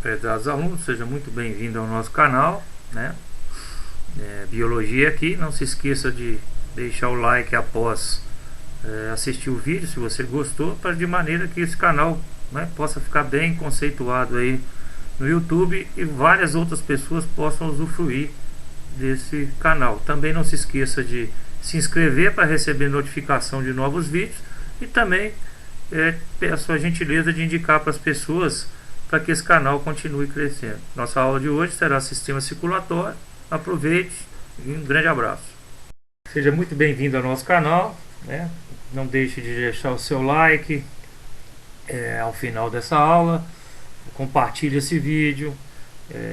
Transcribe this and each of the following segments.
Prezados alunos, seja muito bem-vindo ao nosso canal, né? Biologia aqui. Não se esqueça de deixar o like após assistir o vídeo, se você gostou, para de maneira que esse canal, né, possa ficar bem conceituado aí no YouTube e várias outras pessoas possam usufruir desse canal. Também não se esqueça de se inscrever para receber notificação de novos vídeos e também peço a gentileza de indicar para as pessoas para que esse canal continue crescendo. Nossa aula de hoje será sistema circulatório. Aproveite e um grande abraço. Seja muito bem-vindo ao nosso canal, né? Não deixe de deixar o seu like ao final dessa aula. Compartilhe esse vídeo,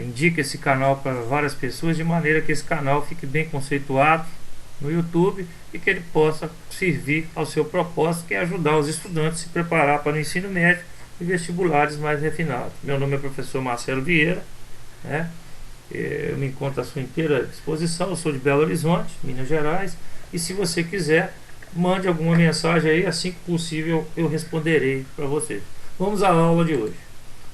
indique esse canal para várias pessoas, de maneira que esse canal fique bem conceituado no YouTube e que ele possa servir ao seu propósito, que é ajudar os estudantes a se preparar para o ensino médio e vestibulares mais refinados. Meu nome é professor Marcelo Vieira, né? Eu me encontro à sua inteira disposição. Eu sou de Belo Horizonte, Minas Gerais, e se você quiser, mande alguma mensagem aí, assim que possível eu responderei para você. Vamos à aula de hoje.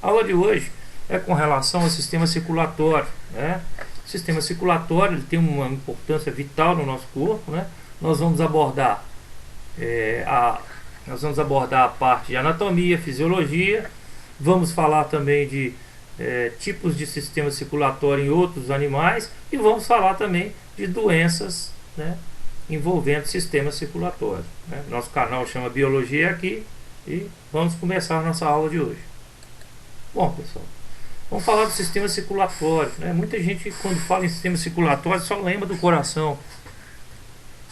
A aula de hoje é com relação ao sistema circulatório, né? O sistema circulatório, ele tem uma importância vital no nosso corpo, né? Nós vamos abordar a parte de anatomia, fisiologia. Vamos falar também de tipos de sistema circulatório em outros animais e vamos falar também de doenças, né, envolvendo sistema circulatório, né? Nosso canal chama Biologia Aqui e vamos começar a nossa aula de hoje. Bom, pessoal, vamos falar do sistema circulatório, né? Muita gente, quando fala em sistema circulatório, só lembra do coração,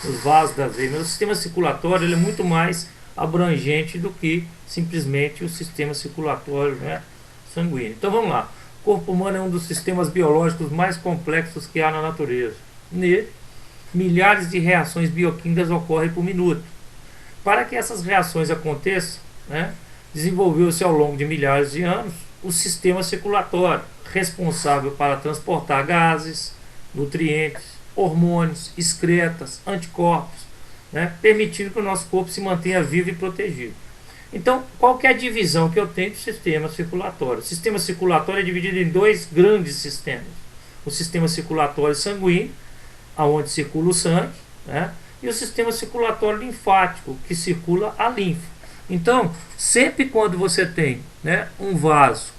dos vasos das veias, mas o sistema circulatório ele é muito mais abrangente do que simplesmente o sistema circulatório, né, sanguíneo. Então vamos lá. O corpo humano é um dos sistemas biológicos mais complexos que há na natureza. Nele, milhares de reações bioquímicas ocorrem por minuto. Para que essas reações aconteçam, né, desenvolveu-se ao longo de milhares de anos o sistema circulatório, responsável para transportar gases, nutrientes, hormônios, excretas, anticorpos, né, permitindo que o nosso corpo se mantenha vivo e protegido. Então, qual que é a divisão que eu tenho do sistema circulatório? O sistema circulatório é dividido em dois grandes sistemas. O sistema circulatório sanguíneo, onde circula o sangue, né, e o sistema circulatório linfático, que circula a linfa. Então, sempre quando você tem, né, um vaso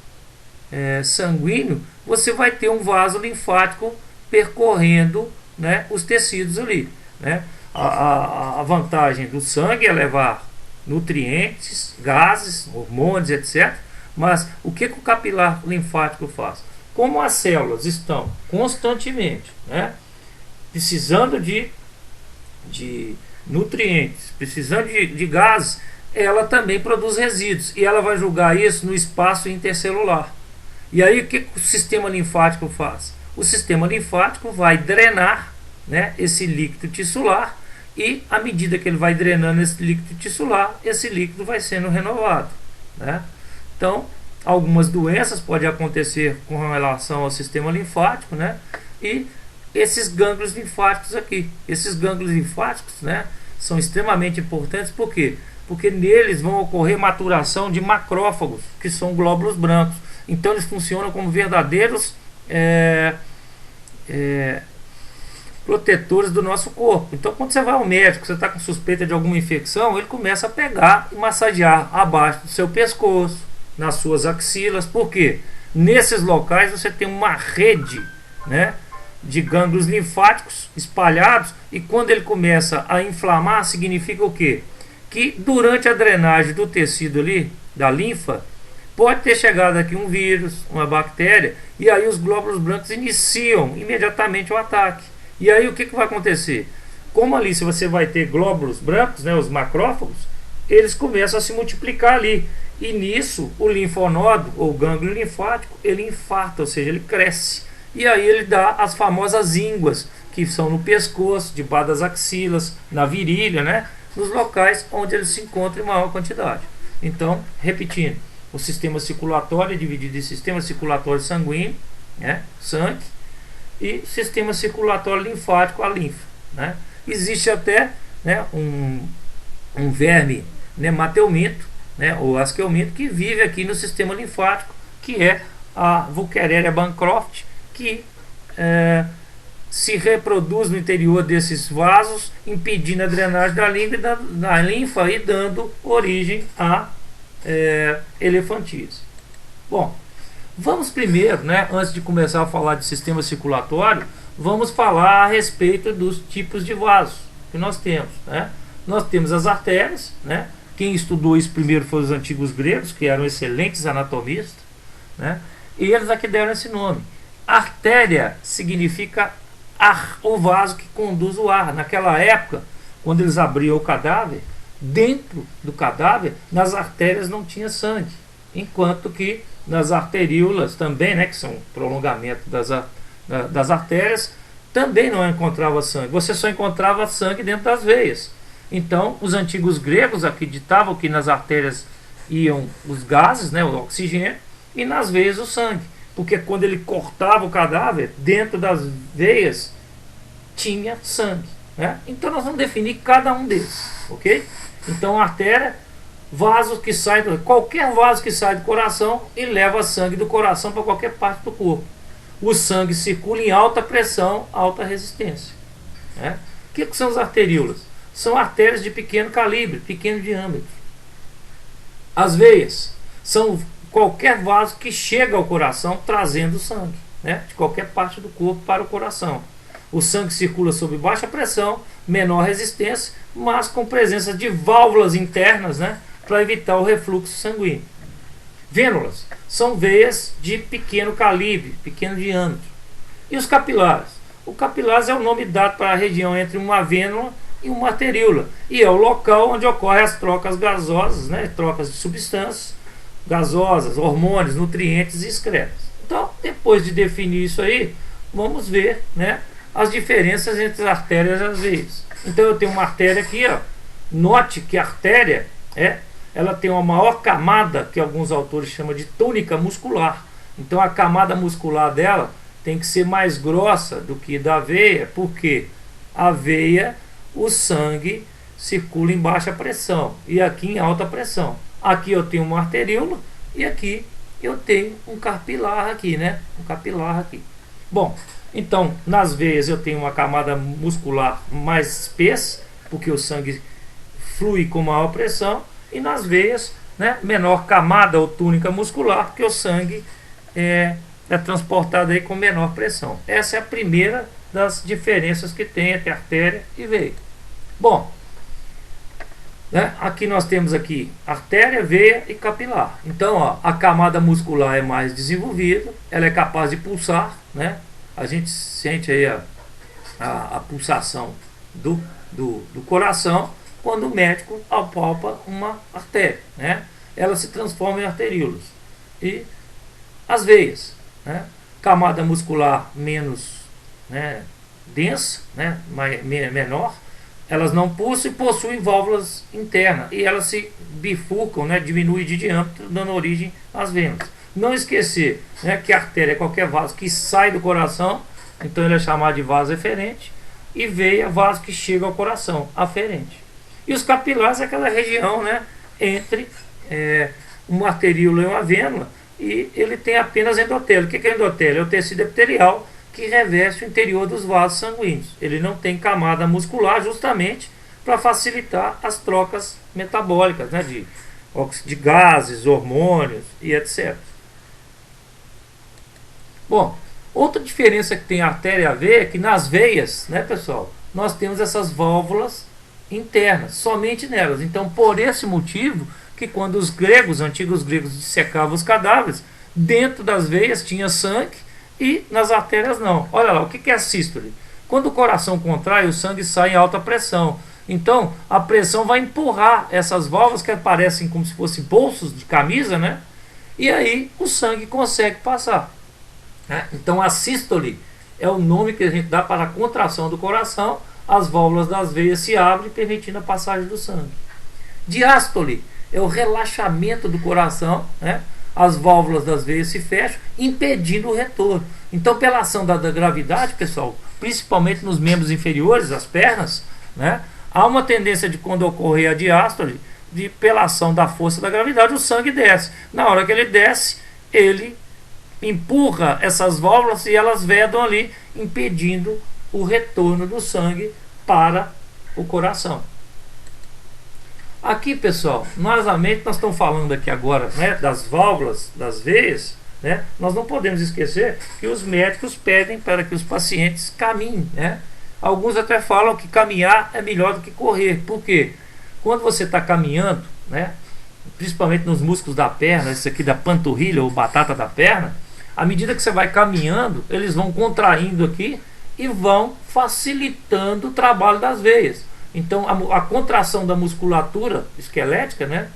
sanguíneo, você vai ter um vaso linfático percorrendo, né, os tecidos ali, né? A vantagem do sangue é levar nutrientes, gases, hormônios, etc. Mas o que o capilar linfático faz? Como as células estão constantemente, né, precisando de nutrientes, precisando de gases, ela também produz resíduos e ela vai jogar isso no espaço intercelular. E aí o que o sistema linfático faz? O sistema linfático vai drenar, né, esse líquido tissular, e à medida que ele vai drenando esse líquido tissular, esse líquido vai sendo renovado, né? Então, algumas doenças podem acontecer com relação ao sistema linfático, né? E esses gânglios linfáticos aqui, esses gânglios linfáticos, né, são extremamente importantes. Por quê? Porque neles vão ocorrer maturação de macrófagos, que são glóbulos brancos. Então eles funcionam como verdadeiros protetores do nosso corpo. Então quando você vai ao médico, você está com suspeita de alguma infecção, ele começa a pegar e massagear abaixo do seu pescoço, nas suas axilas. Por quê? Nesses locais você tem uma rede, né, de gânglios linfáticos espalhados, e quando ele começa a inflamar, significa o quê? Que durante a drenagem do tecido ali, da linfa, pode ter chegado aqui um vírus, uma bactéria, e aí os glóbulos brancos iniciam imediatamente o ataque. E aí o que vai acontecer? Como ali se você vai ter glóbulos brancos, né, os macrófagos, eles começam a se multiplicar ali. E nisso o linfonodo, ou gânglio linfático, ele infarta, ou seja, ele cresce. E aí ele dá as famosas ínguas, que são no pescoço, debaixo das axilas, na virilha, né, nos locais onde ele se encontra em maior quantidade. Então, repetindo, o sistema circulatório é dividido em sistema circulatório sanguíneo, né, sangue, e sistema circulatório linfático, a linfa, né? Existe até, né, um verme, né, matelminto, né, ou asquelminto, que vive aqui no sistema linfático, que é a Wuchereria bancroft, que se reproduz no interior desses vasos, impedindo a drenagem da linfa e dando origem a elefantíase. Bom, vamos primeiro, né, antes de começar a falar de sistema circulatório, vamos falar a respeito dos tipos de vasos que nós temos, né? Nós temos as artérias, né? Quem estudou isso primeiro foram os antigos gregos, que eram excelentes anatomistas, né? E eles aqui deram esse nome. Artéria significa ar, o vaso que conduz o ar. Naquela época, quando eles abriam o cadáver, dentro do cadáver, nas artérias não tinha sangue, enquanto que nas arteríolas também, né, que são prolongamento das artérias, também não encontrava sangue. Você só encontrava sangue dentro das veias. Então, os antigos gregos acreditavam que nas artérias iam os gases, né, o oxigênio, e nas veias o sangue. Porque quando ele cortava o cadáver, dentro das veias tinha sangue, né? Então, nós vamos definir cada um deles, ok? Então, a artéria, vaso que sai qualquer vaso que sai do coração e leva sangue do coração para qualquer parte do corpo. O sangue circula em alta pressão, alta resistência, né? O que são as arteríolas? São artérias de pequeno calibre, pequeno diâmetro. As veias são qualquer vaso que chega ao coração trazendo sangue, né, de qualquer parte do corpo para o coração. O sangue circula sob baixa pressão, menor resistência, mas com presença de válvulas internas, né, para evitar o refluxo sanguíneo. Vênulas são veias de pequeno calibre, pequeno diâmetro. E os capilares? O capilares é o nome dado para a região entre uma vênula e uma arteríola, e é o local onde ocorrem as trocas gasosas, né, trocas de substâncias gasosas, hormônios, nutrientes e excretas. Então, depois de definir isso aí, vamos ver, né, as diferenças entre as artérias e as veias. Então, eu tenho uma artéria aqui, ó. Note que a artéria ela tem uma maior camada, que alguns autores chamam de túnica muscular. Então, a camada muscular dela tem que ser mais grossa do que da veia, porque a veia, o sangue circula em baixa pressão e aqui em alta pressão. Aqui eu tenho uma arteríola e aqui eu tenho um capilar aqui, né? Um capilar aqui. Bom, então nas veias eu tenho uma camada muscular mais espessa, porque o sangue flui com maior pressão, e nas veias, né, menor camada ou túnica muscular, porque o sangue é transportado aí com menor pressão. Essa é a primeira das diferenças que tem entre artéria e veia. Bom, né, aqui nós temos aqui artéria, veia e capilar. Então, ó, a camada muscular é mais desenvolvida, ela é capaz de pulsar, né? A gente sente aí a pulsação do coração quando o médico apalpa uma artéria, né? Ela se transforma em arteríolas. E as veias, né? Camada muscular menos, né, densa, né, menor, elas não pulsam e possuem válvulas internas, e elas se bifurcam, né, diminuem de diâmetro, dando origem às venas. Não esquecer, né, que a artéria é qualquer vaso que sai do coração, então ele é chamado de vaso eferente, e veia, vaso que chega ao coração, aferente. E os capilares é aquela região, né, entre uma arteríola e uma vênula, e ele tem apenas endotélio. O que é endotélio? É o tecido epitelial que reveste o interior dos vasos sanguíneos. Ele não tem camada muscular, justamente para facilitar as trocas metabólicas, né, de gases, hormônios e etc. Bom, outra diferença que tem a artéria e a veia é que nas veias, né, pessoal, nós temos essas válvulas internas, somente nelas. Então, por esse motivo, que quando os antigos gregos dissecavam os cadáveres, dentro das veias tinha sangue e nas artérias não. Olha lá, o que é a sístole? Quando o coração contrai, o sangue sai em alta pressão. Então, a pressão vai empurrar essas válvulas que parecem como se fossem bolsos de camisa, né? E aí o sangue consegue passar, né? Então, a sístole é o nome que a gente dá para a contração do coração. As válvulas das veias se abrem, permitindo a passagem do sangue. Diástole é o relaxamento do coração, né? As válvulas das veias se fecham, impedindo o retorno. Então, pela ação da gravidade, pessoal, principalmente nos membros inferiores, as pernas, né, há uma tendência de, quando ocorrer a diástole, pela ação da força da gravidade, o sangue desce. Na hora que ele desce, ele empurra essas válvulas e elas vedam ali, impedindo o retorno do sangue para o coração. Aqui, pessoal, novamente nós estamos falando aqui agora, né, das válvulas, das veias, né? Nós não podemos esquecer que os médicos pedem para que os pacientes caminhem, né? Alguns até falam que caminhar é melhor do que correr. Por quê? Quando você está caminhando, né, principalmente nos músculos da perna, esse aqui da panturrilha ou batata da perna, à medida que você vai caminhando, eles vão contraindo aqui e vão facilitando o trabalho das veias. Então a contração da musculatura esquelética, né,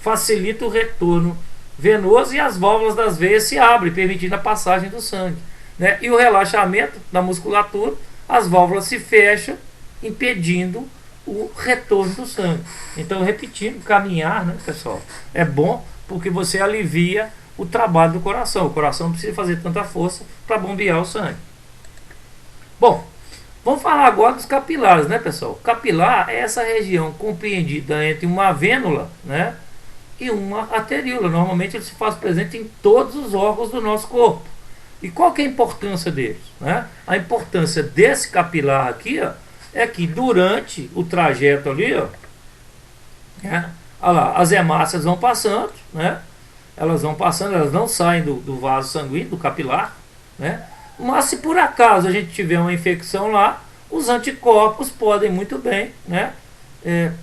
facilita o retorno venoso e as válvulas das veias se abrem, permitindo a passagem do sangue, né? E o relaxamento da musculatura, as válvulas se fecham, impedindo o retorno do sangue. Então, repetindo, caminhar, né, pessoal, é bom porque você alivia o trabalho do coração. O coração não precisa fazer tanta força para bombear o sangue. Bom, vamos falar agora dos capilares, né, pessoal? Capilar é essa região compreendida entre uma vênula, né, e uma arteríola. Normalmente ele se faz presente em todos os órgãos do nosso corpo. E qual que é a importância deles, né? A importância desse capilar aqui, ó, é que durante o trajeto ali, ó, né, olha lá, as hemácias vão passando, né? Elas vão passando, elas não saem do vaso sanguíneo, do capilar, né? Mas se por acaso a gente tiver uma infecção lá, os anticorpos podem muito bem, né,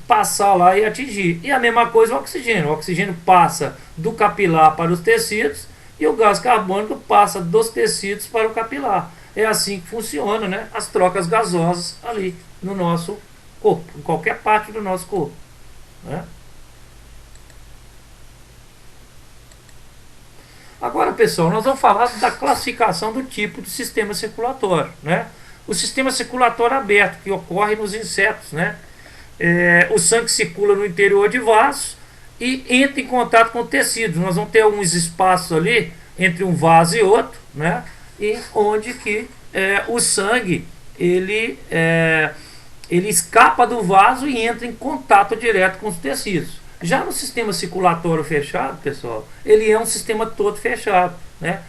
passar lá e atingir. E a mesma coisa o oxigênio. O oxigênio passa do capilar para os tecidos e o gás carbônico passa dos tecidos para o capilar. É assim que funciona, né, as trocas gasosas ali no nosso corpo, em qualquer parte do nosso corpo, né? Agora, pessoal, nós vamos falar da classificação do tipo de sistema circulatório, né? O sistema circulatório aberto, que ocorre nos insetos, né? O sangue circula no interior de vasos e entra em contato com tecidos. Nós vamos ter alguns espaços ali entre um vaso e outro, né? E onde que o sangue ele escapa do vaso e entra em contato direto com os tecidos. Já no sistema circulatório fechado, pessoal, ele é um sistema todo fechado, né?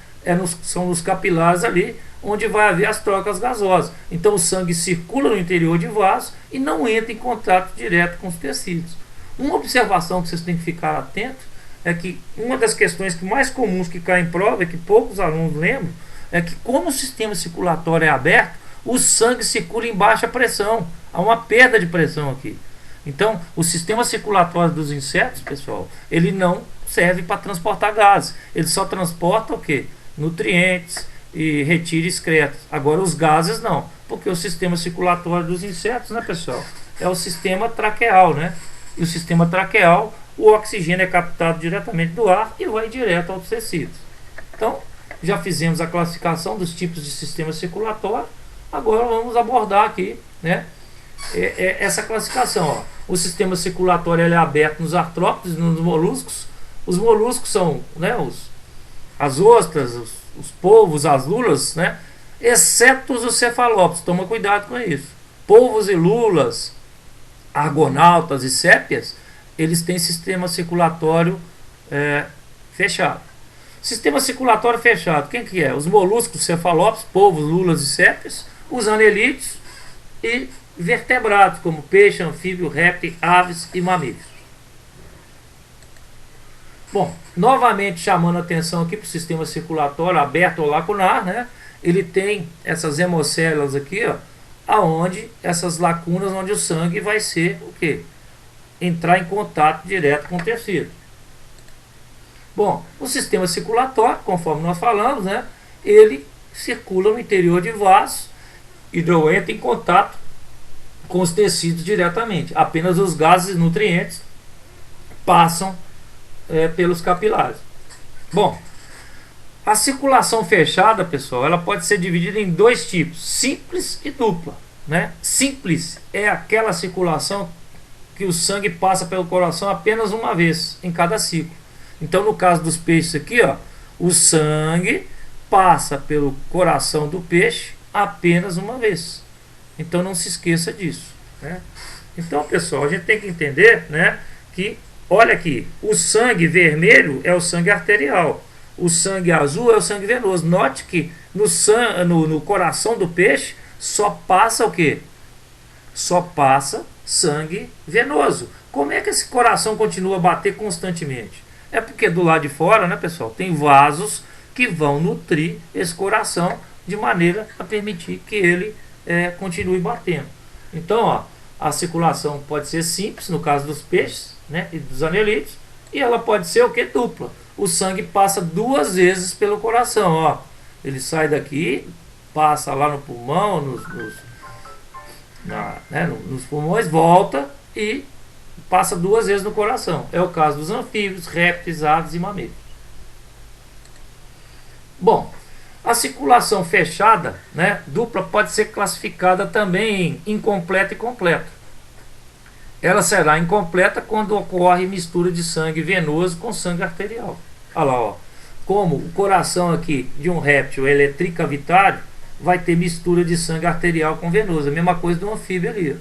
São os capilares ali onde vai haver as trocas gasosas. Então o sangue circula no interior de vaso e não entra em contato direto com os tecidos. Uma observação que vocês têm que ficar atentos é que uma das questões mais comuns que cai em prova, e que poucos alunos lembram, é que como o sistema circulatório é aberto, o sangue circula em baixa pressão. Há uma perda de pressão aqui. Então, o sistema circulatório dos insetos, pessoal, ele não serve para transportar gases. Ele só transporta o quê? Nutrientes e retira excretas. Agora, os gases não, porque o sistema circulatório dos insetos, né, pessoal, é o sistema traqueal, né? E o sistema traqueal, o oxigênio é captado diretamente do ar e vai direto aos tecidos. Então, já fizemos a classificação dos tipos de sistema circulatório. Agora vamos abordar aqui, né, essa classificação, ó. O sistema circulatório ele é aberto nos artrópodes, nos moluscos. Os moluscos são, né, as ostras, os polvos, as lulas, né, exceto os cefalópodes. Toma cuidado com isso. Polvos e lulas, argonautas e sépias, eles têm sistema circulatório fechado. Sistema circulatório fechado, quem que é? Os moluscos, cefalópodes, polvos, lulas e sépias, os anelídeos e vertebrados, como peixe, anfíbio, réptil, aves e mamíferos. Bom, novamente chamando a atenção aqui para o sistema circulatório aberto ou lacunar, né? Ele tem essas hemocélulas aqui, ó, aonde essas lacunas onde o sangue vai ser o quê? Entrar em contato direto com o tecido. Bom, o sistema circulatório, conforme nós falamos, né, ele circula no interior de vasos e não entra em contato com os tecidos diretamente. Apenas os gases e nutrientes passam pelos capilares. Bom, a circulação fechada, pessoal, ela pode ser dividida em dois tipos, simples e dupla, né? Simples é aquela circulação que o sangue passa pelo coração apenas uma vez em cada ciclo. Então, no caso dos peixes aqui, ó, o sangue passa pelo coração do peixe apenas uma vez. Então, não se esqueça disso, né? Então, pessoal, a gente tem que entender, né, que, olha aqui, o sangue vermelho é o sangue arterial, o sangue azul é o sangue venoso. Note que no coração do peixe só passa o quê? Só passa sangue venoso. Como é que esse coração continua a bater constantemente? É porque do lado de fora, né, pessoal, tem vasos que vão nutrir esse coração de maneira a permitir que ele continue batendo. Então, ó, a circulação pode ser simples, no caso dos peixes, né, e dos anelídeos, e ela pode ser o que? Dupla. O sangue passa 2 vezes pelo coração, ó. Ele sai daqui, passa lá no pulmão, nos pulmões, volta e passa 2 vezes no coração. É o caso dos anfíbios, répteis, aves e mamíferos. Bom, a circulação fechada, né, dupla, pode ser classificada também em incompleta e completa. Ela será incompleta quando ocorre mistura de sangue venoso com sangue arterial. Olha lá, ó. Como o coração aqui de um réptil ele é tricavitário, vai ter mistura de sangue arterial com venoso. A mesma coisa do anfíbio ali,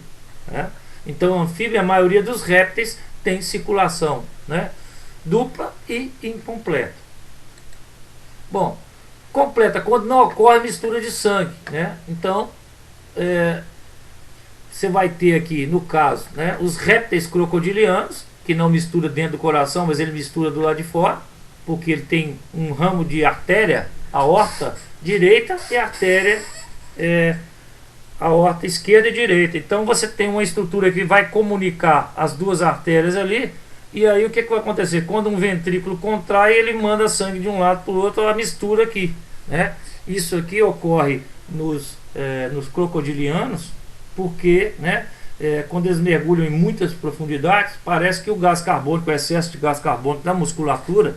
né? Então, o anfíbio, a maioria dos répteis tem circulação, né, dupla e incompleta. Bom, completa quando não ocorre mistura de sangue, né? Então, você vai ter aqui, no caso, né, os répteis crocodilianos, que não mistura dentro do coração, mas ele mistura do lado de fora, porque ele tem um ramo de artéria, aorta direita e artéria aorta esquerda e direita. Então você tem uma estrutura que vai comunicar as duas artérias ali, e aí o que vai acontecer? Quando um ventrículo contrai, ele manda sangue de um lado para o outro, a mistura aqui, né? Isso aqui ocorre nos crocodilianos, porque, né, quando eles mergulham em muitas profundidades, parece que o gás carbônico, o excesso de gás carbônico da musculatura,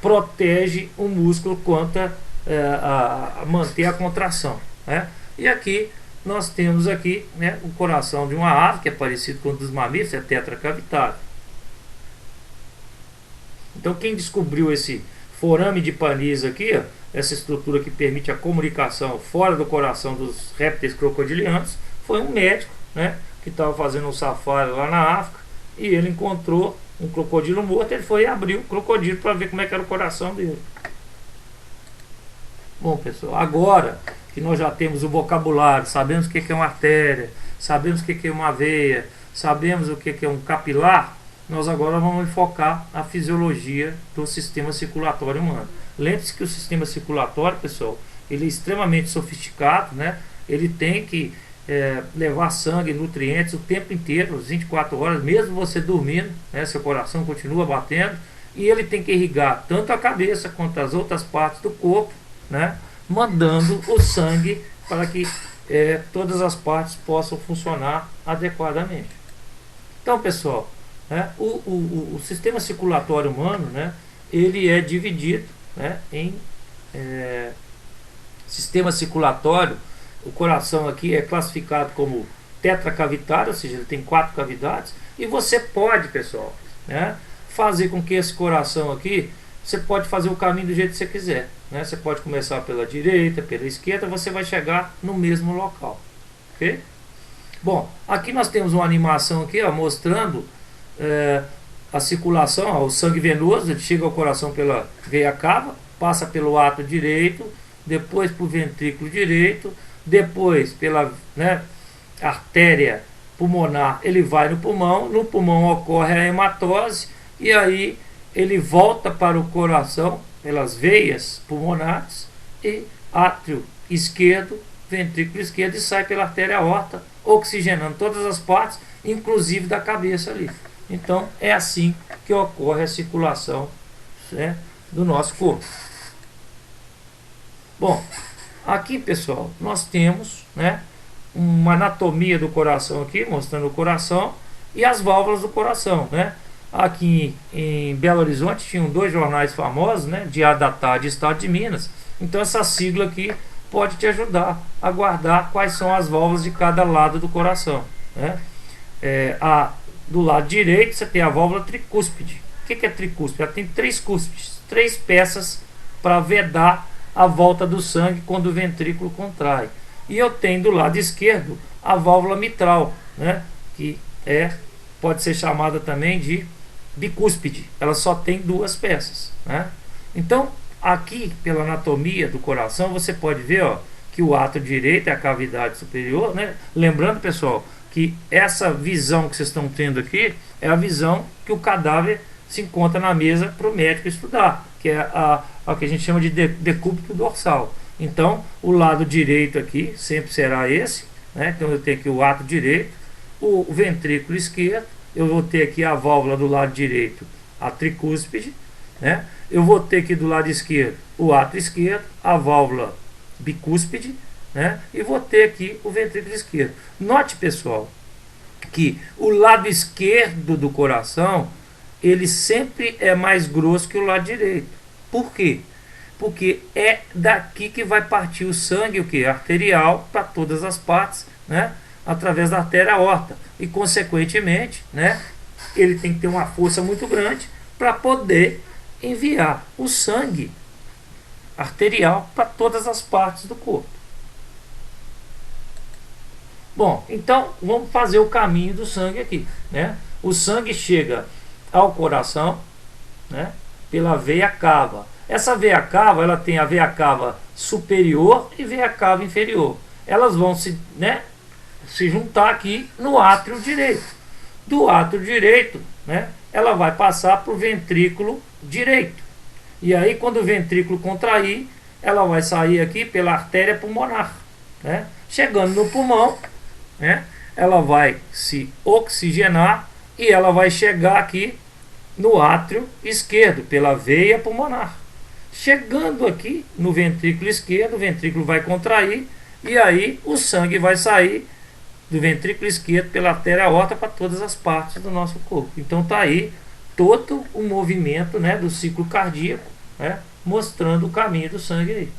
protege o músculo quanto a manter a contração, né? E aqui nós temos aqui, né, o coração de uma ave, que é parecido com o dos mamíferos, é tetracavitário. Então quem descobriu esse forame de Paniza aqui, ó, essa estrutura que permite a comunicação fora do coração dos répteis crocodilianos, foi um médico, né, que estava fazendo um safari lá na África, e ele encontrou um crocodilo morto. Ele foi abrir o crocodilo para ver como é que era o coração dele. Bom, pessoal, agora que nós já temos o vocabulário, sabemos o que é uma artéria, sabemos o que é uma veia, sabemos o que é um capilar, nós agora vamos focar a fisiologia do sistema circulatório humano. Lembre-se que o sistema circulatório, pessoal, ele é extremamente sofisticado, né? Ele tem que levar sangue, nutrientes o tempo inteiro, as 24 horas, mesmo você dormindo, né? Seu coração continua batendo, e ele tem que irrigar tanto a cabeça quanto as outras partes do corpo, né, mandando o sangue para que todas as partes possam funcionar adequadamente. Então, pessoal, né, o sistema circulatório humano, né, ele é dividido, né, em sistema circulatório. O coração aqui é classificado como tetracavitário, ou seja, ele tem 4 cavidades, e você pode, pessoal, né, fazer com que esse coração aqui, você pode fazer o caminho do jeito que você quiser, né? Você pode começar pela direita, pela esquerda, você vai chegar no mesmo local, ok? Bom, aqui nós temos uma animação aqui, ó, mostrando a circulação, ó, o sangue venoso. Ele chega ao coração pela veia cava, passa pelo ato direito, depois para o ventrículo direito, depois pela, né, artéria pulmonar, ele vai no pulmão ocorre a hematose, e aí ele volta para o coração pelas veias pulmonares e átrio esquerdo, ventrículo esquerdo, e sai pela artéria aorta, oxigenando todas as partes, inclusive da cabeça ali. Então é assim que ocorre a circulação, né, do nosso corpo. Bom, aqui, pessoal, nós temos, né, uma anatomia do coração aqui, mostrando o coração e as válvulas do coração, né? Aqui em Belo Horizonte tinham 2 jornais famosos, né, Diário da Tarde e Estado de Minas. Então essa sigla aqui pode te ajudar a guardar quais são as válvulas de cada lado do coração, né? Do lado direito você tem a válvula tricúspide. O que é tricúspide? Ela tem 3 cúspides, 3 peças para vedar a volta do sangue quando o ventrículo contrai. E eu tenho do lado esquerdo a válvula mitral, né, que pode ser chamada também de bicúspide. Ela só tem 2 peças, né? Então aqui pela anatomia do coração você pode ver, ó, que o átrio direito é a cavidade superior, né? Lembrando, pessoal, que essa visão que vocês estão tendo aqui é a visão que o cadáver se encontra na mesa para o médico estudar, que é a que a gente chama de decúbito dorsal. Então, o lado direito aqui sempre será esse, né? Então eu tenho aqui o átrio direito, o ventrículo esquerdo, eu vou ter aqui a válvula do lado direito, a tricúspide, né? Eu vou ter aqui do lado esquerdo o átrio esquerdo, a válvula bicúspide, né? E vou ter aqui o ventrículo esquerdo. Note, pessoal, que o lado esquerdo do coração ele sempre é mais grosso que o lado direito. Por quê? Porque é daqui que vai partir o sangue, o que? Arterial, para todas as partes, né? Através da artéria aorta. E, consequentemente, né? Ele tem que ter uma força muito grande para poder enviar o sangue arterial para todas as partes do corpo. Bom, então vamos fazer o caminho do sangue aqui, né? O sangue chega ao coração, né? Pela veia cava. Essa veia cava, ela tem a veia cava superior e veia cava inferior. Elas vão se juntar aqui no átrio direito. Do átrio direito, né? Ela vai passar para o ventrículo direito. E aí, quando o ventrículo contrair, ela vai sair aqui pela artéria pulmonar, né? Chegando no pulmão, né? Ela vai se oxigenar e ela vai chegar aqui no átrio esquerdo, pela veia pulmonar. Chegando aqui no ventrículo esquerdo, o ventrículo vai contrair e aí o sangue vai sair do ventrículo esquerdo pela artéria aorta para todas as partes do nosso corpo. Então tá aí todo o movimento, né, do ciclo cardíaco, né, mostrando o caminho do sangue aí.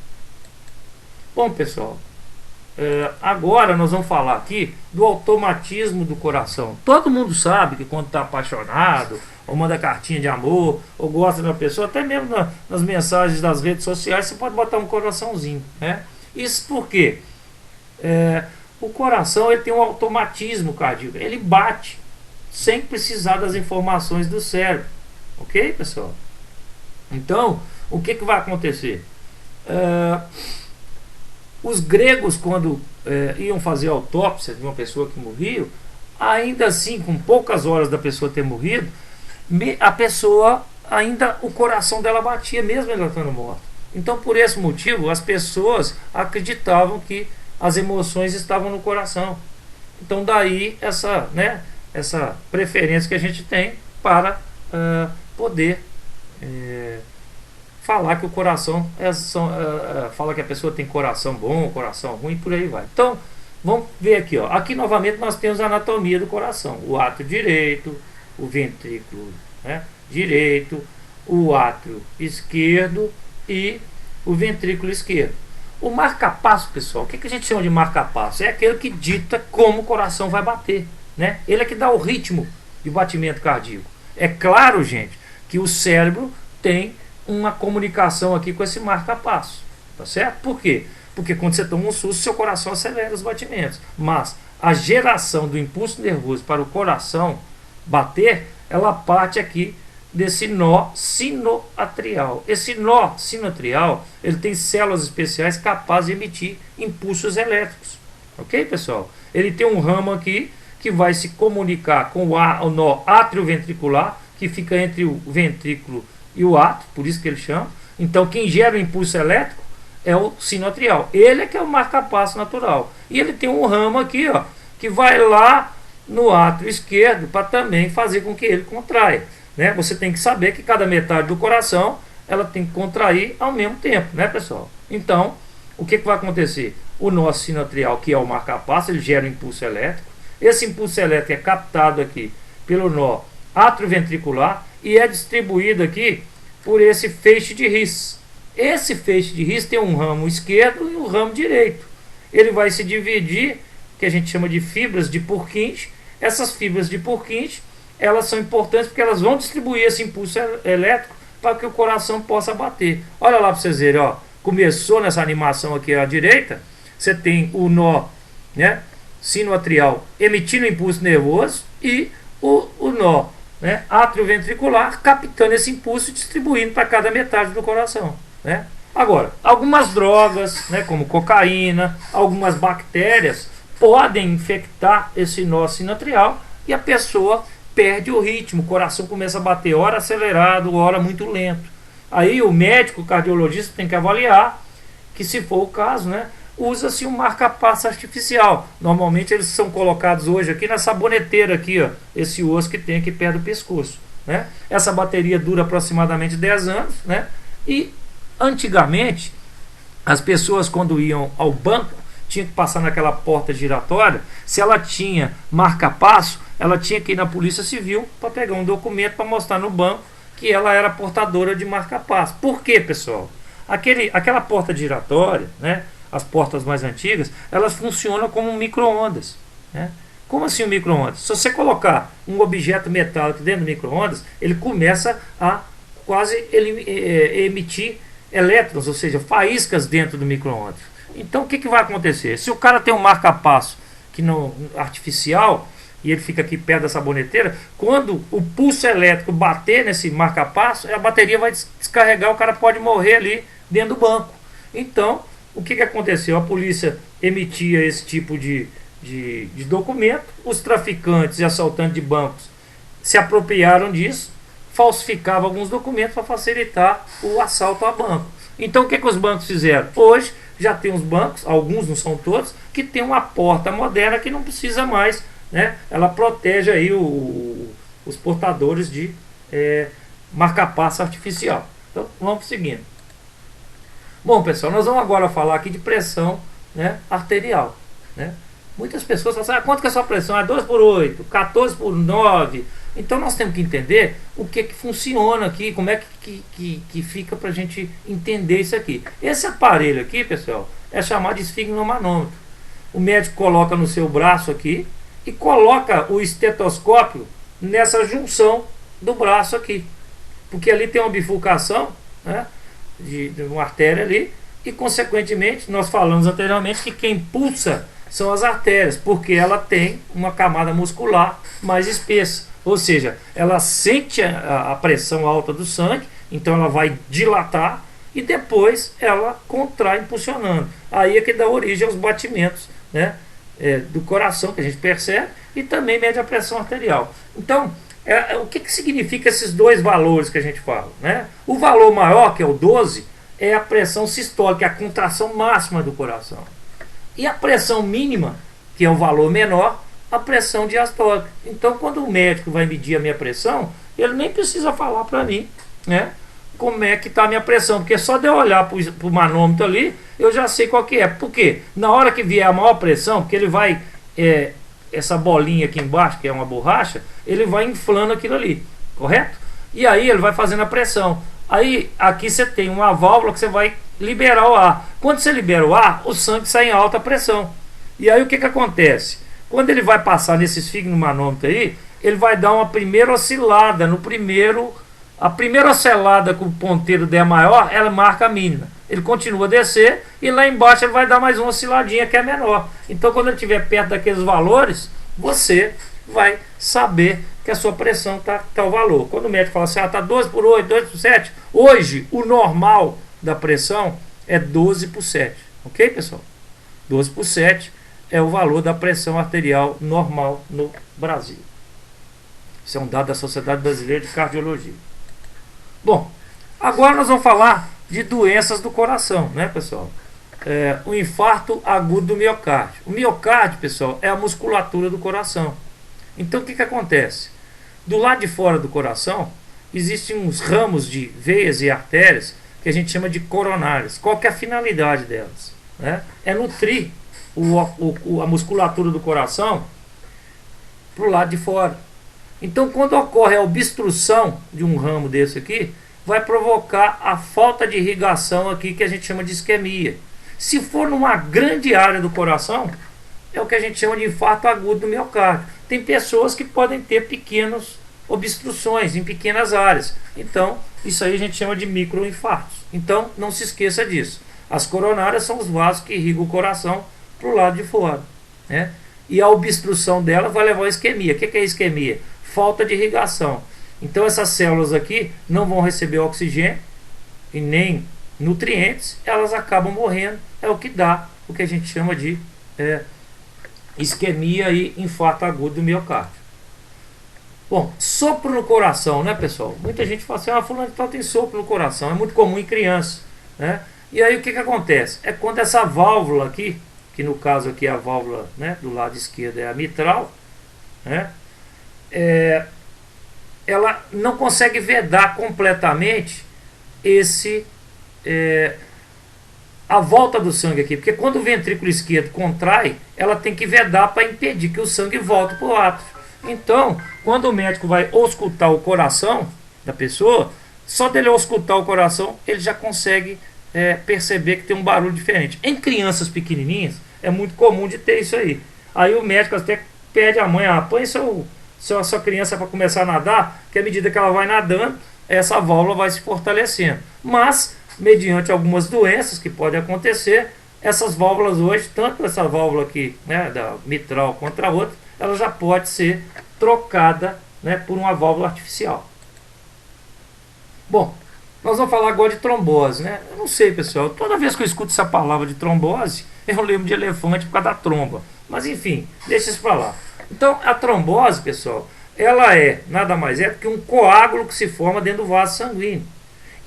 Bom, pessoal, agora nós vamos falar aqui do automatismo do coração. Todo mundo sabe que quando está apaixonado, ou manda cartinha de amor, ou gosta de uma pessoa, até mesmo nas mensagens das redes sociais, você pode botar um coraçãozinho, né? Isso porque o coração ele tem um automatismo cardíaco, ele bate sem precisar das informações do cérebro, ok, pessoal? Então, o que vai acontecer? Os gregos, quando iam fazer autópsia de uma pessoa que morria, ainda assim, com poucas horas da pessoa ter morrido, a pessoa ainda, o coração dela batia mesmo ela estando morta. Então, por esse motivo, as pessoas acreditavam que as emoções estavam no coração. Então, daí essa preferência que a gente tem para poder falar que o coração fala que a pessoa tem coração bom, coração ruim, por aí vai. Então, vamos ver aqui, ó. Aqui novamente nós temos a anatomia do coração: o átrio direito, o ventrículo, né, direito, o átrio esquerdo e o ventrículo esquerdo. O marca-passo, pessoal, o que a gente chama de marca-passo? É aquele que dita como o coração vai bater, né? Ele é que dá o ritmo de batimento cardíaco. É claro, gente, que o cérebro tem uma comunicação aqui com esse marca-passo, tá certo? Por quê? Porque quando você toma um susto, seu coração acelera os batimentos. Mas a geração do impulso nervoso para o coração bater, ela parte aqui desse nó sinoatrial. Esse nó sinoatrial, ele tem células especiais capazes de emitir impulsos elétricos. Ok, pessoal? Ele tem um ramo aqui que vai se comunicar com o nó atrioventricular, que fica entre o ventrículo e o átrio, por isso que ele chama. Então, quem gera o impulso elétrico é o sinoatrial. Ele é que é o marca-passo natural. E ele tem um ramo aqui, ó, que vai lá no átrio esquerdo para também fazer com que ele contraia, né? Você tem que saber que cada metade do coração ela tem que contrair ao mesmo tempo, né, pessoal? Então, o que vai acontecer? O nó sinoatrial, que é o marca-passo, ele gera um impulso elétrico. Esse impulso elétrico é captado aqui pelo nó atrioventricular e é distribuído aqui por esse feixe de His. Esse feixe de His tem um ramo esquerdo e um ramo direito. Ele vai se dividir, que a gente chama de fibras de Purkinje. Essas fibras de Purkinje, elas são importantes porque elas vão distribuir esse impulso elétrico para que o coração possa bater. Olha lá para vocês verem, ó. Começou nessa animação aqui à direita, você tem o nó, né, sinoatrial emitindo impulso nervoso e o nó, né, atrioventricular captando esse impulso e distribuindo para cada metade do coração. né? Agora, algumas drogas, né, como cocaína, algumas bactérias, podem infectar esse nó sinoatrial e a pessoa perde o ritmo, o coração começa a bater hora acelerado, hora muito lento. Aí o médico, o cardiologista tem que avaliar que, se for o caso, né, usa-se um marca-passo artificial. Normalmente eles são colocados hoje aqui na saboneteira aqui, ó, esse osso que tem aqui perto do pescoço, né? Essa bateria dura aproximadamente 10 anos, né? E antigamente as pessoas, quando iam ao banco, tinha que passar naquela porta giratória. Se ela tinha marca-passo, ela tinha que ir na Polícia Civil para pegar um documento para mostrar no banco que ela era portadora de marca-passo. Por quê, pessoal? Aquela porta giratória, né, as portas mais antigas, elas funcionam como um micro-ondas, né? Como assim um micro-ondas? Se você colocar um objeto metálico dentro do micro-ondas, ele começa a quase emitir elétrons, ou seja, faíscas dentro do micro-ondas. Então o que vai acontecer? Se o cara tem um marca-passo que não artificial e ele fica aqui perto da saboneteira, quando o pulso elétrico bater nesse marca-passo, a bateria vai descarregar, o cara pode morrer ali dentro do banco. Então, o que aconteceu? A polícia emitia esse tipo de documento, os traficantes e assaltantes de bancos se apropriaram disso, falsificavam alguns documentos para facilitar o assalto a banco. Então o que os bancos fizeram? Hoje já tem os bancos, alguns, não são todos, que tem uma porta moderna que não precisa mais, né? Ela protege aí os portadores de marca-passo artificial. Então vamos seguindo. Bom, pessoal, nós vamos agora falar aqui de pressão, né, arterial, né? Muitas pessoas falam assim, quanto que é a sua pressão? É 12/8, 14/9. Então nós temos que entender o que funciona aqui, como é que fica para a gente entender isso aqui. Esse aparelho aqui, pessoal, é chamado de esfigmomanômetro. O médico coloca no seu braço aqui e coloca o estetoscópio nessa junção do braço aqui. Porque ali tem uma bifurcação, né, de uma artéria ali, e consequentemente, nós falamos anteriormente que quem pulsa são as artérias, porque ela tem uma camada muscular mais espessa. Ou seja, ela sente a pressão alta do sangue, então ela vai dilatar e depois ela contrai impulsionando. Aí é que dá origem aos batimentos, né, do coração, que a gente percebe, e também mede a pressão arterial. Então, o que significa esses dois valores que a gente fala, né? O valor maior, que é o 12, é a pressão sistólica, a contração máxima do coração. E a pressão mínima, que é o valor menor, a pressão diastólica. Então, quando o médico vai medir a minha pressão, ele nem precisa falar para mim, né, como é que está a minha pressão, porque só de eu olhar para o manômetro ali, eu já sei qual que é. Por quê? Na hora que vier a maior pressão, porque ele vai, essa bolinha aqui embaixo, que é uma borracha, ele vai inflando aquilo ali, correto? E aí ele vai fazendo a pressão. Aí aqui você tem uma válvula que você vai liberar o ar. Quando você libera o ar, o sangue sai em alta pressão. E aí o que acontece? Quando ele vai passar nesse esfigmomanômetro aí, ele vai dar uma primeira oscilada. A primeira oscilada que o ponteiro der maior, ela marca a mínima. Ele continua a descer e lá embaixo ele vai dar mais uma osciladinha que é menor. Então quando ele estiver perto daqueles valores, você vai saber que a sua pressão está tal valor. Quando o médico fala assim, está 12/8, 12/7, hoje o normal da pressão é 12/7. Ok, pessoal? 12/7 é o valor da pressão arterial normal no Brasil. Isso é um dado da Sociedade Brasileira de Cardiologia. Bom, agora nós vamos falar de doenças do coração, né, pessoal? O infarto agudo do miocárdio. O miocárdio, pessoal, é a musculatura do coração. Então o que acontece? Do lado de fora do coração existem uns ramos de veias e artérias que a gente chama de coronárias. Qual que é a finalidade delas, né? É nutrir a musculatura do coração para o lado de fora. Então quando ocorre a obstrução de um ramo desse aqui, vai provocar a falta de irrigação aqui, que a gente chama de isquemia. Se for numa grande área do coração, é o que a gente chama de infarto agudo do miocárdio. Tem pessoas que podem ter pequenas obstruções em pequenas áreas. Então, isso aí a gente chama de microinfartos. Então, não se esqueça disso. As coronárias são os vasos que irrigam o coração para o lado de fora, né? E a obstrução dela vai levar a isquemia. O que é isquemia? Falta de irrigação. Então, essas células aqui não vão receber oxigênio e nem nutrientes, elas acabam morrendo, é o que dá o que a gente chama de isquemia e infarto agudo do miocárdio. Bom, sopro no coração, né, pessoal? Muita gente fala assim, fulano de tal tem sopro no coração, é muito comum em criança, né? E aí o que acontece? É quando essa válvula aqui, que no caso aqui é a válvula, né, do lado esquerdo é a mitral, né, ela não consegue vedar completamente a volta do sangue aqui, porque quando o ventrículo esquerdo contrai, ela tem que vedar para impedir que o sangue volte para o átrio. Então, quando o médico vai auscultar o coração da pessoa, só dele auscultar o coração, ele já consegue perceber que tem um barulho diferente. Em crianças pequenininhas, é muito comum de ter isso aí. Aí o médico até pede à mãe, põe sua criança para começar a nadar, que à medida que ela vai nadando, essa válvula vai se fortalecendo. Mas, mediante algumas doenças que podem acontecer, essas válvulas hoje, tanto essa válvula aqui, né, da mitral quanto a outra, ela já pode ser trocada, né, por uma válvula artificial. Bom, nós vamos falar agora de trombose, né? Eu não sei, pessoal, toda vez que eu escuto essa palavra de trombose, eu lembro de elefante por causa da tromba. Mas enfim, deixa isso para lá. Então, a trombose, pessoal, ela nada mais é do que um coágulo que se forma dentro do vaso sanguíneo.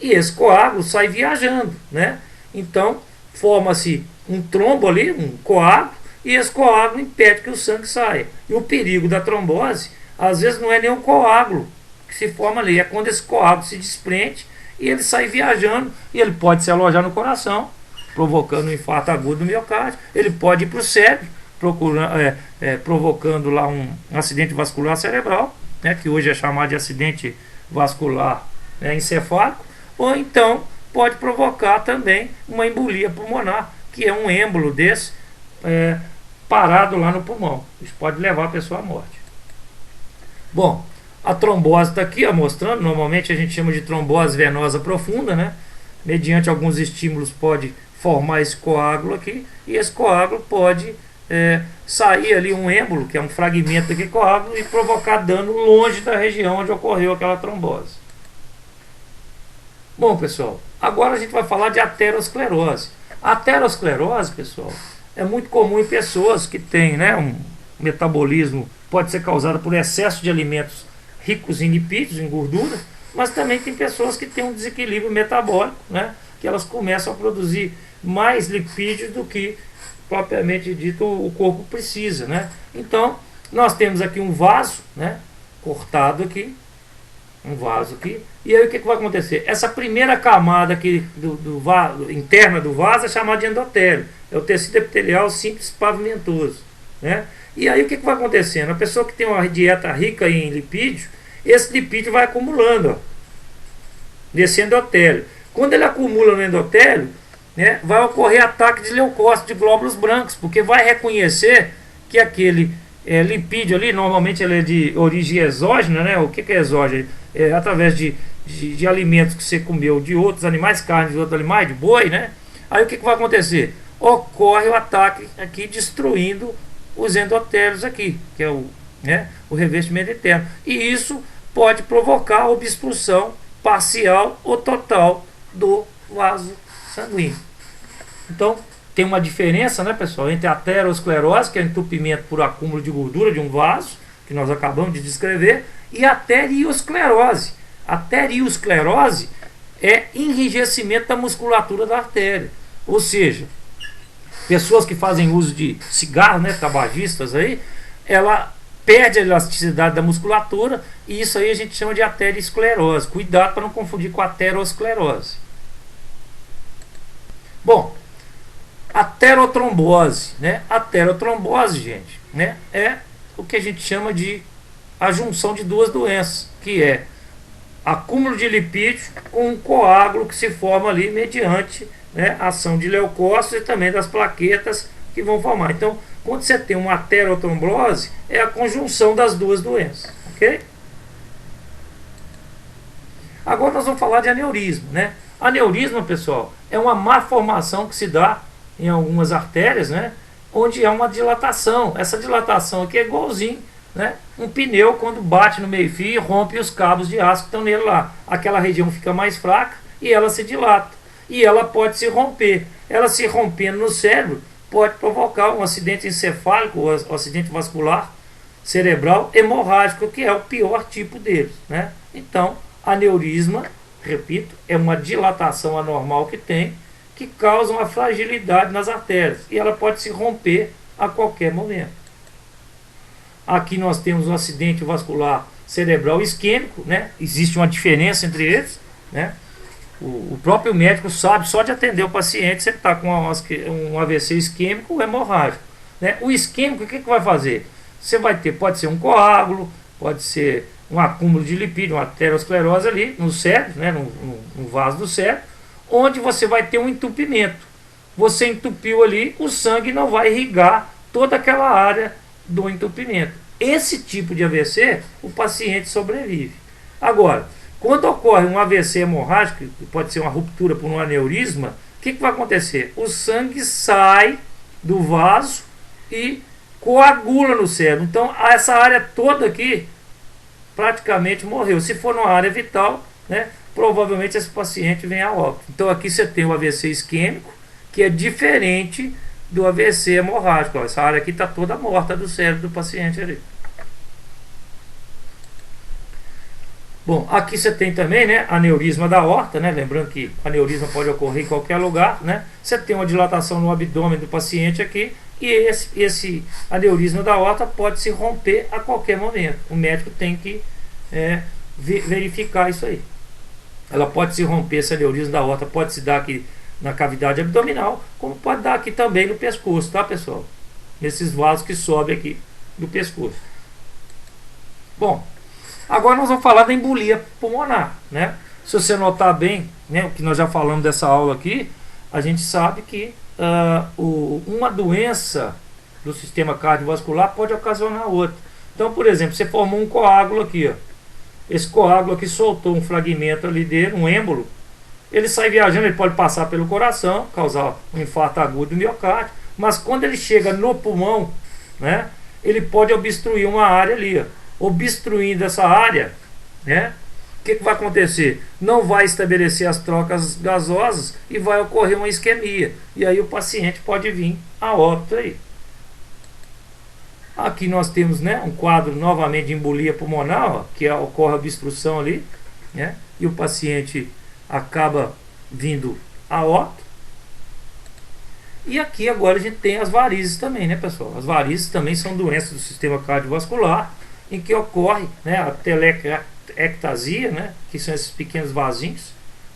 E esse coágulo sai viajando, né? Então, forma-se um trombo ali, um coágulo, e esse coágulo impede que o sangue saia. E o perigo da trombose, às vezes não é nem um coágulo que se forma ali, é quando esse coágulo se desprende e ele sai viajando, e ele pode se alojar no coração, provocando um infarto agudo do miocárdio, ele pode ir para o cérebro, provocando lá um acidente vascular cerebral, né, que hoje é chamado de acidente vascular, né, encefálico, ou então pode provocar também uma embolia pulmonar, que é um êmbolo desse parado lá no pulmão. Isso pode levar a pessoa à morte. Bom, a trombose está aqui mostrando, normalmente a gente chama de trombose venosa profunda, né? Mediante alguns estímulos pode formar esse coágulo aqui, e esse coágulo pode sair ali um êmbolo, que é um fragmento daquele coágulo, e provocar dano longe da região onde ocorreu aquela trombose. Bom, pessoal, agora a gente vai falar de aterosclerose. A aterosclerose, pessoal, é muito comum em pessoas que têm, né, um metabolismo, pode ser causado por excesso de alimentos ricos em lipídios, em gordura, mas também tem pessoas que têm um desequilíbrio metabólico, né, que elas começam a produzir mais lipídios do que propriamente dito o corpo precisa, né? Então, nós temos aqui um vaso, né, cortado aqui, um vaso aqui, e aí o que vai acontecer? Essa primeira camada aqui interna do vaso é chamada de endotélio, é o tecido epitelial simples pavimentoso, né? E aí o que vai acontecendo? A pessoa que tem uma dieta rica em lipídio, esse lipídio vai acumulando nesse endotélio. Quando ele acumula no endotélio, né, vai ocorrer ataque de leucócitos, de glóbulos brancos, porque vai reconhecer que aquele lipídio ali, normalmente ele é de origem exógena, né? O que é exógeno? É através de alimentos que você comeu de outros animais, carne de outros animais, de boi, né? Aí o que vai acontecer? Ocorre o ataque aqui, destruindo os endotélios aqui, que é o revestimento interno. E isso pode provocar obstrução parcial ou total do vaso sanguíneo. Então, tem uma diferença, né, pessoal, entre a aterosclerose, que é entupimento por acúmulo de gordura de um vaso, que nós acabamos de descrever, e a arteriosclerose. A arteriosclerose é enrijecimento da musculatura da artéria. Ou seja, pessoas que fazem uso de cigarro, né, tabagistas aí, ela perde a elasticidade da musculatura, e isso aí a gente chama de arteriosclerose. Cuidado para não confundir com a aterosclerose. Bom, aterotrombose, né? Aterotrombose, gente, né, é o que a gente chama de a junção de duas doenças, que é acúmulo de lipídios com um coágulo que se forma ali mediante, né, ação de leucócitos e também das plaquetas que vão formar. Então, quando você tem uma aterotrombose, é a conjunção das duas doenças, ok? Agora nós vamos falar de aneurisma, né? Aneurisma, pessoal, é uma má formação que se dá em algumas artérias, né, onde há uma dilatação. Essa dilatação aqui é igualzinho, né, um pneu quando bate no meio-fio e rompe os cabos de aço que estão nele lá. Aquela região fica mais fraca e ela se dilata. e ela pode se romper. Ela se rompendo no cérebro pode provocar um acidente encefálico, ou acidente vascular cerebral hemorrágico, que é o pior tipo deles, né? Então, aneurisma, repito, é uma dilatação anormal que causa uma fragilidade nas artérias, e ela pode se romper a qualquer momento. Aqui nós temos um acidente vascular cerebral isquêmico, né? Existe uma diferença entre eles, né? O próprio médico sabe só de atender o paciente se ele está com um AVC isquêmico ou hemorrágico, né? O isquêmico, o que vai fazer? Você vai ter, pode ser um coágulo, pode ser um acúmulo de lipídio, uma aterosclerose ali no cérebro, né? no vaso do cérebro, onde você vai ter um entupimento. Você entupiu ali, o sangue não vai irrigar toda aquela área do entupimento. Esse tipo de AVC, o paciente sobrevive. Agora, quando ocorre um AVC hemorrágico, que pode ser uma ruptura por um aneurisma, o que vai acontecer? O sangue sai do vaso e coagula no cérebro. Então, essa área toda aqui praticamente morreu. Se for numa área vital, né, provavelmente esse paciente vem a óbito. Então, aqui você tem o AVC isquêmico, que é diferente do AVC hemorrágico. Essa área aqui está toda morta do cérebro do paciente ali. Bom, aqui você tem também, né, aneurisma da aorta, né? Lembrando que aneurisma pode ocorrer em qualquer lugar, né? Você tem uma dilatação no abdômen do paciente aqui, e esse aneurisma da aorta pode se romper a qualquer momento. O médico tem que verificar isso aí. Ela pode se romper, esse aneurisma da aorta pode se dar aqui na cavidade abdominal, como pode dar aqui também no pescoço, tá, pessoal? Nesses vasos que sobem aqui do pescoço. Bom, agora nós vamos falar da embolia pulmonar, né? Se você notar bem, né, o que nós já falamos dessa aula aqui, a gente sabe que uma doença do sistema cardiovascular pode ocasionar outra. Então, por exemplo, você formou um coágulo aqui, ó. Esse coágulo aqui soltou um fragmento ali dele, um êmbolo. Ele sai viajando, ele pode passar pelo coração, causar um infarto agudo do miocárdio, mas quando ele chega no pulmão, né, ele pode obstruir uma área ali, ó. Obstruindo essa área, né, o que vai acontecer? Não vai estabelecer as trocas gasosas e vai ocorrer uma isquemia. E aí o paciente pode vir a óbito aí. Aqui nós temos, né, um quadro novamente de embolia pulmonar, ó, que ocorre a obstrução ali, né, e o paciente acaba vindo a óbito. E aqui agora a gente tem as varizes também, né, pessoal? As varizes também são doenças do sistema cardiovascular, em que ocorre, né, a telecectasia, né, que são esses pequenos vasinhos,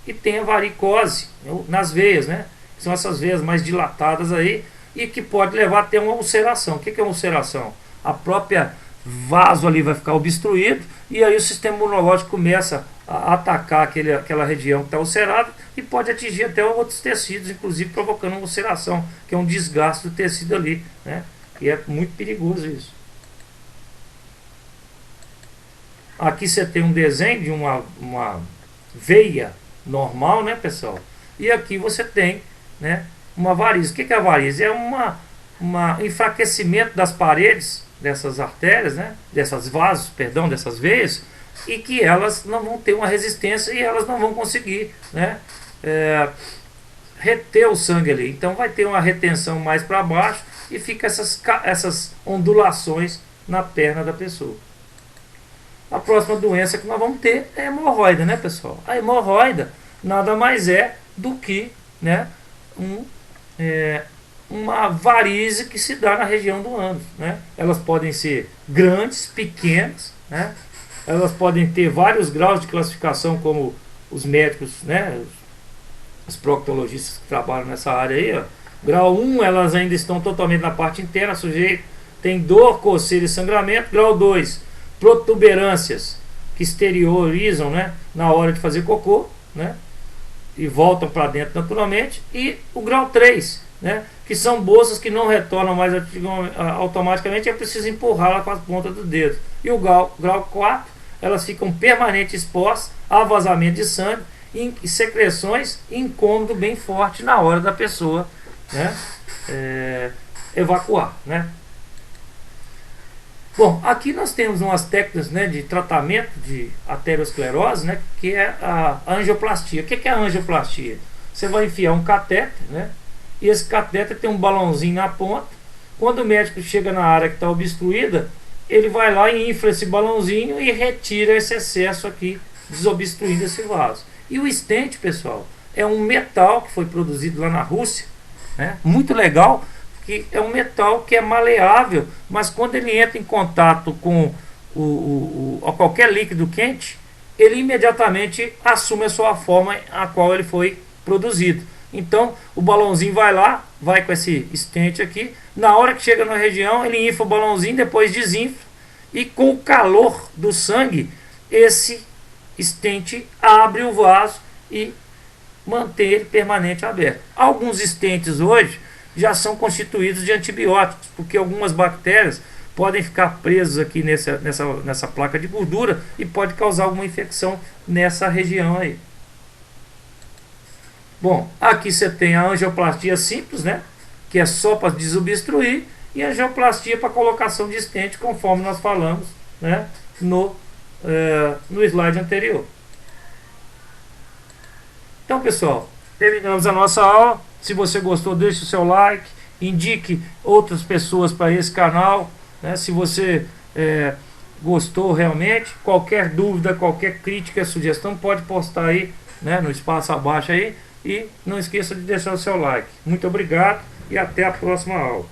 e tem a varicose nas veias, né, que são essas veias mais dilatadas aí, e que pode levar até uma ulceração. O que é uma ulceração? A própria vaso ali vai ficar obstruído, e aí o sistema imunológico começa a atacar aquela região que está ulcerada, e pode atingir até outros tecidos, inclusive provocando uma ulceração, que é um desgaste do tecido ali, né, e é muito perigoso isso. Aqui você tem um desenho de uma veia normal, né, pessoal? E aqui você tem, né, uma varize. O que é a varize? É um enfraquecimento das paredes dessas artérias, né, dessas vasos, perdão, dessas veias, e que elas não vão ter uma resistência e elas não vão conseguir, né, reter o sangue ali. Então vai ter uma retenção mais para baixo e fica essas ondulações na perna da pessoa. A próxima doença que nós vamos ter é a hemorroida, né, pessoal? A hemorroida nada mais é do que, né, uma varize que se dá na região do ânus, né? Elas podem ser grandes, pequenas, né? Elas podem ter vários graus de classificação, como os médicos, né, os proctologistas que trabalham nessa área aí, ó. Grau 1, elas ainda estão totalmente na parte interna, sujeito tem dor, coceira e sangramento. Grau 2, protuberâncias que exteriorizam, né, na hora de fazer cocô, né, e voltam para dentro naturalmente. E o grau 3, né, que são bolsas que não retornam mais automaticamente, é preciso empurrá-la com as pontas do dedo. E o grau 4, elas ficam permanentemente expostas a vazamento de sangue e secreções, incômodo bem forte na hora da pessoa, né, evacuar, né. Bom, aqui nós temos umas técnicas, né, de tratamento de aterosclerose, né, que é a angioplastia. O que é a angioplastia? você vai enfiar um catéter, né? E esse catéter tem um balãozinho na ponta. Quando o médico chega na área que está obstruída, ele vai lá e infla esse balãozinho e retira esse excesso aqui, desobstruindo esse vaso. E o stent, pessoal, é um metal que foi produzido lá na Rússia, né? Muito legal, que é um metal que é maleável, mas quando ele entra em contato com qualquer líquido quente, ele imediatamente assume a sua forma a qual ele foi produzido. Então o balãozinho vai lá, vai com esse stent aqui, na hora que chega na região ele infla o balãozinho, depois desinfla, e com o calor do sangue esse stent abre o vaso e mantém ele permanente aberto. Alguns stents hoje já são constituídos de antibióticos, porque algumas bactérias podem ficar presas aqui nessa placa de gordura e pode causar alguma infecção nessa região aí. Bom, aqui você tem a angioplastia simples, né, que é só para desobstruir, e a angioplastia para colocação de stent, conforme nós falamos, né, no slide anterior. Então, pessoal, terminamos a nossa aula. Se você gostou, deixe o seu like, indique outras pessoas para esse canal, né? Se você gostou realmente, qualquer dúvida, qualquer crítica, sugestão, pode postar aí, né, no espaço abaixo aí, e não esqueça de deixar o seu like. Muito obrigado e até a próxima aula.